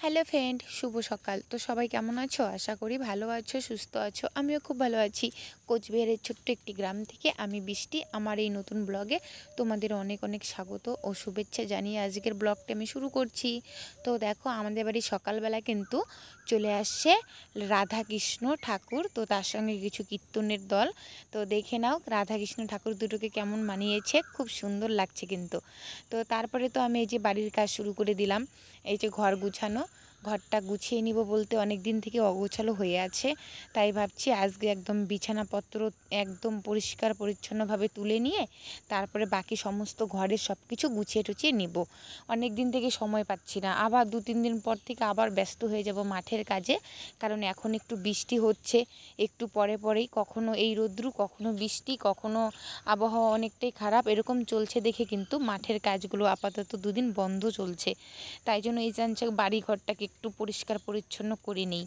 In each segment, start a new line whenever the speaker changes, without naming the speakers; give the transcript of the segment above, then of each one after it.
Hello friend, শুভ সকাল। তো সবাই কেমন আছো? আশা করি ভালো আছো, সুস্থ আছো। আমিও খুব ভালো আছি। কোচবিহারের ছোট্ট একটি গ্রাম থেকে আমি বৃষ্টি। আমার এই নতুন ব্লগে তোমাদের অনেক অনেক স্বাগত ও শুভেচ্ছা জানিয়ে আজকের ব্লগটা আমি শুরু করছি। তো দেখো, আমাদের বাড়ি সকালবেলা কিন্তু চলে আসছে রাধাকৃষ্ণ ঠাকুর, তো তার সঙ্গে কিছু কীর্তনের দল। তো দেখে নাও রাধাকৃষ্ণ ঠাকুর দুটোকে কেমন মানিয়েছে, খুব সুন্দর লাগছে কিন্তু। তো তারপরে তো আমি এই যে বাড়ির কাজ শুরু করে দিলাম। এই যে ঘর গুছানো, ঘরটা গুছিয়ে নিব বলতে অনেক দিন থেকে অগোছালো হয়ে আছে, তাই ভাবছি আজকে একদম বিছানাপত্র একদম পরিষ্কার পরিচ্ছন্নভাবে তুলে নিয়ে তারপরে বাকি সমস্ত ঘরের সব কিছু গুছিয়ে টুছিয়ে নিব। অনেক দিন থেকে সময় পাচ্ছি না, আবার 2-3 দিন পর থেকে আবার ব্যস্ত হয়ে যাব মাঠের কাজে। কারণ এখন একটু বৃষ্টি হচ্ছে, একটু পরে পরেই কখনো এই রোদ্রু, কখনো বৃষ্টি, কখনো আবহাওয়া অনেকটাই খারাপ, এরকম চলছে দেখে কিন্তু মাঠের কাজগুলো আপাতত 2 দিন বন্ধ চলছে। তাই জন্য এই চান্সে বাড়ি ঘরটাকে একটু পরিষ্কার পরিচ্ছন্ন করে নিই।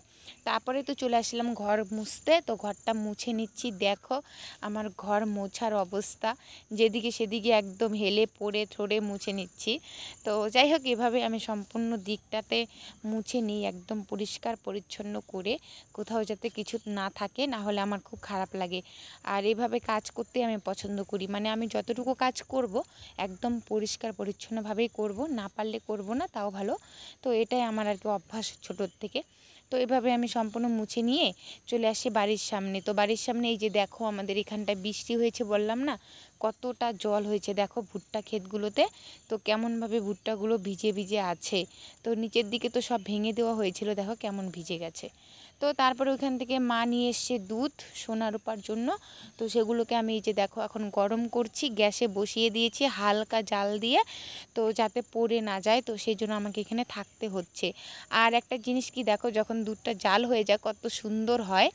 তারপরে তো চলে আসলাম ঘর মুছতে, তো ঘরটা মুছে নিচ্ছি। দেখো আমার ঘর মোছার অবস্থা, যেদিকে সেদিকে একদম হেলে পড়ে ঠরে মুছে নিচ্ছি। তো যাই হোক, এভাবে আমি সম্পূর্ণ দিকটাতে মুছে নিই একদম পরিষ্কার পরিচ্ছন্ন করে, কোথাও যাতে কিছু না থাকে, না হলে আমার খুব খারাপ লাগে। আর এভাবে কাজ করতে আমি পছন্দ করি, মানে আমি যতটুকু কাজ করব একদম পরিষ্কার পরিচ্ছন্নভাবেই করব, না পারলে করব না, তাও ভালো। তো এটাই আমার আর কি অভ্যাস ছোটোর থেকে। তো এভাবে আমি সম্পূর্ণ মুছে নিয়ে চলে আসি বাড়ির সামনে। তো বাড়ির সামনে এই যে দেখো, আমাদের এখানটায় বৃষ্টি হয়েছে বললাম না, কতটা জল হয়েছে দেখো ভুট্টা ক্ষেতগুলোতে। তো কেমনভাবে ভুট্টাগুলো ভিজে ভিজে আছে, তো নিচের দিকে তো সব ভেঙে দেওয়া হয়েছিল, দেখো কেমন ভিজে গেছে। তো তারপরে ওইখান থেকে মা নিয়ে এসছে দুধ সোনা রূপার জন্য। তো সেগুলোকে আমি এই যে দেখো এখন গরম করছি, গ্যাসে বসিয়ে দিয়েছি হালকা জাল দিয়ে, তো যাতে পড়ে না যায়, তো সেই জন্য আমাকে এখানে থাকতে হচ্ছে। আর একটা জিনিস কি দেখো, যখন দুধটা জাল হয়ে যায় কত সুন্দর হয়,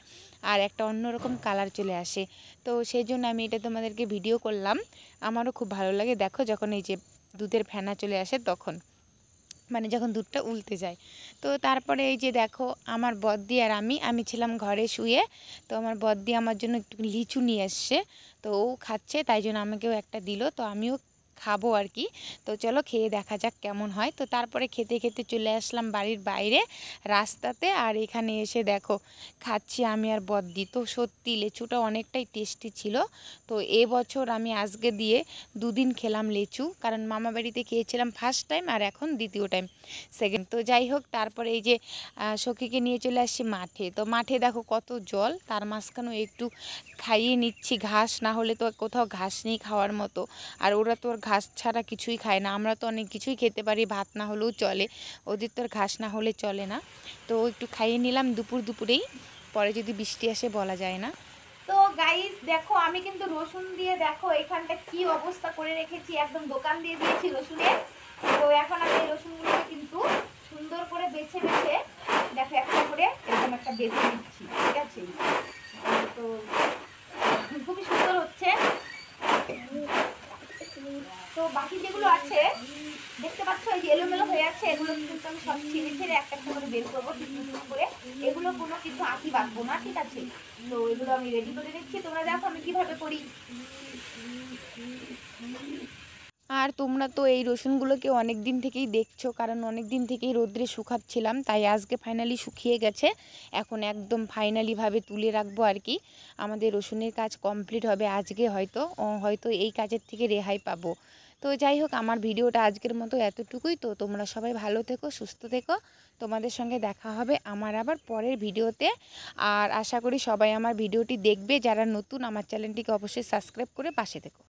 আর একটা অন্যরকম কালার চলে আসে। তো সেই জন্য আমি এটা তোমাদেরকে ভিডিও করলাম, আমারও খুব ভালো লাগে। দেখো যখন এই যে দুধের ফেনা চলে আসে তখন, মানে যখন দুধটা উলতে যায়। তো তারপরে এই যে দেখো আমার বদ্দি আর আমি ছিলাম ঘরে শুয়ে। তো আমার বদ্দি আমার জন্য একটু লিচু নিয়ে এসছে, তো ও খাচ্ছে, তাই জন্য আমাকেও একটা দিল, তো আমিও খাবো আর কি। তো চলো খেয়ে দেখা যাক কেমন হয়। তো তারপরে খেতে খেতে চলে আসলাম বাড়ির বাইরে রাস্তাতে, আর এখানে এসে দেখো খাচ্ছি আমি আর বদ্দি। তো সত্যি লিচুটা অনেকটাই টেস্টি ছিল। তো এবছর আমি আজকে দিয়ে 2 দিন খেলাম লিচু, কারণ মামা বাড়িতে খেয়েছিলাম ফার্স্ট টাইম, আর এখন দ্বিতীয় টাইম, সেকেন্ড। তো যাই হোক, তারপরে এই যে সখীকে নিয়ে চলে আসছি মাঠে। তো মাঠে দেখো কত জল, তার মাঝখানেও একটু খাইয়ে নিচ্ছি ঘাস, না হলে তো কোথাও ঘাস নেই খাওয়ার মতো। আর ওরা তো আর ঘাস ছাড়া কিছুই খায় না, আমরা তো অনেক কিছুই খেতে পারি, ভাত না হলেও চলে, ওদের তো আর ঘাস না হলে চলে না। তো একটু খাইয়ে নিলাম দুপুরেই, পরে যদি বৃষ্টি আসে বলা যায় না। তো গাইস দেখো, আমি কিন্তু রসুন দিয়ে দেখো এখানটা কি অবস্থা করে রেখেছি, একদম দোকান দিয়ে দিয়েছি রসুনের। তো এখন আমি এই রসুনগুলোকে কিন্তু সুন্দর করে বেছে বেছে দেখো একটা করে এরকম একটা বেছে দিচ্ছি, ঠিক আছে? তো খুবই সুন্দর হচ্ছে। তো বাকি যেগুলো আছে দেখতে পাচ্ছ, এই যে এলোমেলো হয়ে আছে, এগুলো কিন্তু আমি সব ছিঁড়ে ছিঁড়ে একটা একটা করে বের করবো টুকরো করে। এগুলো কোনো কিছু আঁকি বাঁধবো না, ঠিক আছে? তো এগুলো আমি রেডি করে নিচ্ছি, তোমরা দেখো আমি কিভাবে করি। আর তোমরা তো এই রসুনগুলোকে অনেক দিন থেকেই দেখছো, কারণ অনেক দিন থেকেই রোদ্রে শুকাচ্ছিলাম, তাই আজকে ফাইনালি শুকিয়ে গেছে। এখন একদম ফাইনালিভাবে তুলে রাখবো আর কি। আমাদের রসুনের কাজ কমপ্লিট হবে আজকে, হয়তো এই কাজের থেকে রেহাই পাবো। তো যাই হোক, আমার ভিডিওটা আজকের মতো এতটুকুই। তো তোমরা সবাই ভালো থেকো, সুস্থ থেকো। তোমাদের সঙ্গে দেখা হবে আমার আবার পরের ভিডিওতে। আর আশা করি সবাই আমার ভিডিওটি দেখবে, যারা নতুন আমার চ্যানেলটিকে অবশ্যই সাবস্ক্রাইব করে পাশে থেকো।